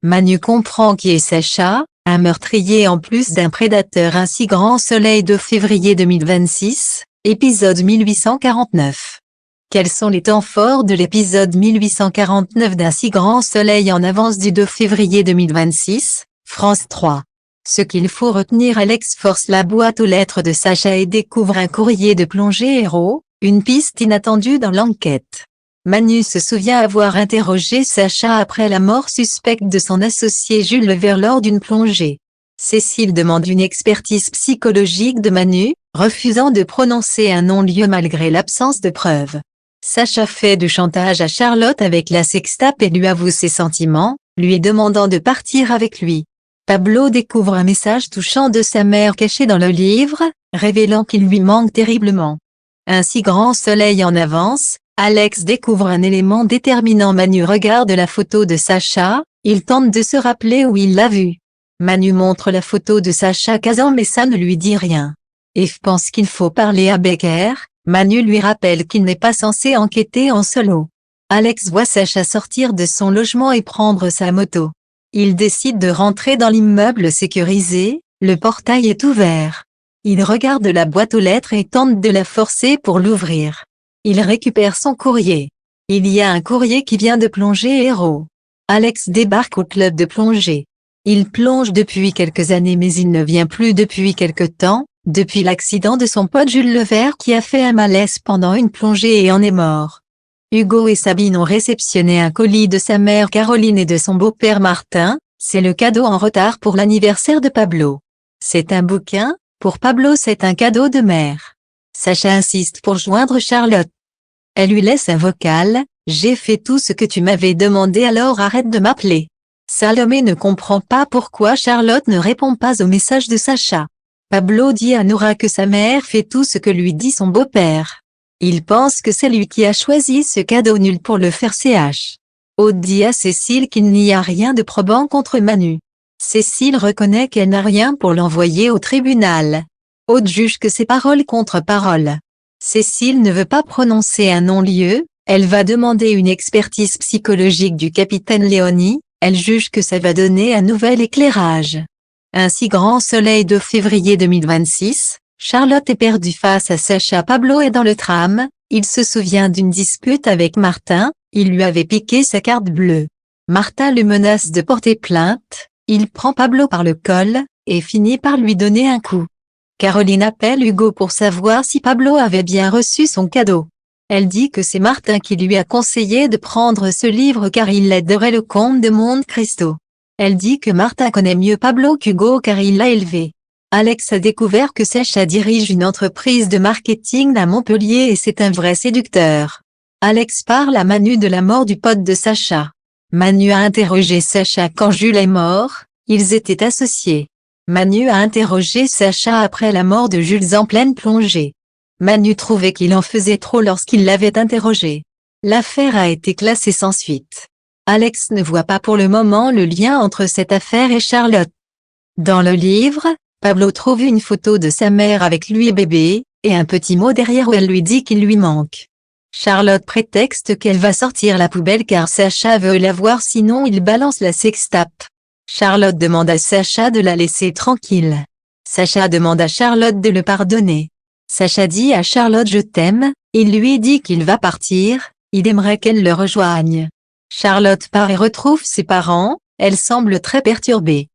Manu comprend qui est Sacha, un meurtrier en plus d'un prédateur. Un si grand soleil de février 2026, épisode 1849. Quels sont les temps forts de l'épisode 1849 d'un si grand soleil en avance du 2 février 2026, France 3. Ce qu'il faut retenir: Alex force la boîte aux lettres de Sacha et découvre un courrier de plongée héros, une piste inattendue dans l'enquête. Manu se souvient avoir interrogé Sacha après la mort suspecte de son associé Jules Levert lors d'une plongée. Cécile demande une expertise psychologique de Manu, refusant de prononcer un non-lieu malgré l'absence de preuves. Sacha fait du chantage à Charlotte avec la sextape et lui avoue ses sentiments, lui demandant de partir avec lui. Pablo découvre un message touchant de sa mère caché dans le livre, révélant qu'il lui manque terriblement. Un si grand soleil en avance, Alex découvre un élément déterminant. Manu regarde la photo de Sacha, il tente de se rappeler où il l'a vue. Manu montre la photo de Sacha Kazan mais ça ne lui dit rien. Eve pense qu'il faut parler à Becker, Manu lui rappelle qu'il n'est pas censé enquêter en solo. Alex voit Sacha sortir de son logement et prendre sa moto. Il décide de rentrer dans l'immeuble sécurisé, le portail est ouvert. Il regarde la boîte aux lettres et tente de la forcer pour l'ouvrir. Il récupère son courrier. Il y a un courrier qui vient de Plongée Héros. Alex débarque au club de plongée. Il plonge depuis quelques années mais il ne vient plus depuis quelque temps, depuis l'accident de son pote Jules Levert qui a fait un malaise pendant une plongée et en est mort. Hugo et Sabine ont réceptionné un colis de sa mère Caroline et de son beau-père Martin, c'est le cadeau en retard pour l'anniversaire de Pablo. C'est un bouquin, pour Pablo c'est un cadeau de mère. Sacha insiste pour joindre Charlotte. Elle lui laisse un vocal: « J'ai fait tout ce que tu m'avais demandé alors arrête de m'appeler. » Salomé ne comprend pas pourquoi Charlotte ne répond pas au message de Sacha. Pablo dit à Nora que sa mère fait tout ce que lui dit son beau-père. Il pense que c'est lui qui a choisi ce cadeau nul pour le faire ch. Aude dit à Cécile qu'il n'y a rien de probant contre Manu. Cécile reconnaît qu'elle n'a rien pour l'envoyer au tribunal. Aude juge que c'est parole contre parole. Cécile ne veut pas prononcer un non-lieu, elle va demander une expertise psychologique du capitaine Léonie, elle juge que ça va donner un nouvel éclairage. Un si grand soleil de février 2026, Charlotte est perdue face à Sacha. Pablo est dans le tram, il se souvient d'une dispute avec Martin, il lui avait piqué sa carte bleue. Martin le menace de porter plainte, il prend Pablo par le col, et finit par lui donner un coup. Caroline appelle Hugo pour savoir si Pablo avait bien reçu son cadeau. Elle dit que c'est Martin qui lui a conseillé de prendre ce livre car il l'aiderait, le comte de Monte Cristo. Elle dit que Martin connaît mieux Pablo qu'Hugo car il l'a élevé. Alex a découvert que Sacha dirige une entreprise de marketing à Montpellier et c'est un vrai séducteur. Alex parle à Manu de la mort du pote de Sacha. Manu a interrogé Sacha quand Jules est mort, ils étaient associés. Manu a interrogé Sacha après la mort de Jules en pleine plongée. Manu trouvait qu'il en faisait trop lorsqu'il l'avait interrogé. L'affaire a été classée sans suite. Alex ne voit pas pour le moment le lien entre cette affaire et Charlotte. Dans le livre, Pablo trouve une photo de sa mère avec lui bébé, et un petit mot derrière où elle lui dit qu'il lui manque. Charlotte prétexte qu'elle va sortir la poubelle car Sacha veut la voir sinon il balance la sextape. Charlotte demande à Sacha de la laisser tranquille. Sacha demande à Charlotte de le pardonner. Sacha dit à Charlotte « Je t'aime », il lui dit qu'il va partir, il aimerait qu'elle le rejoigne. Charlotte part et retrouve ses parents, elle semble très perturbée.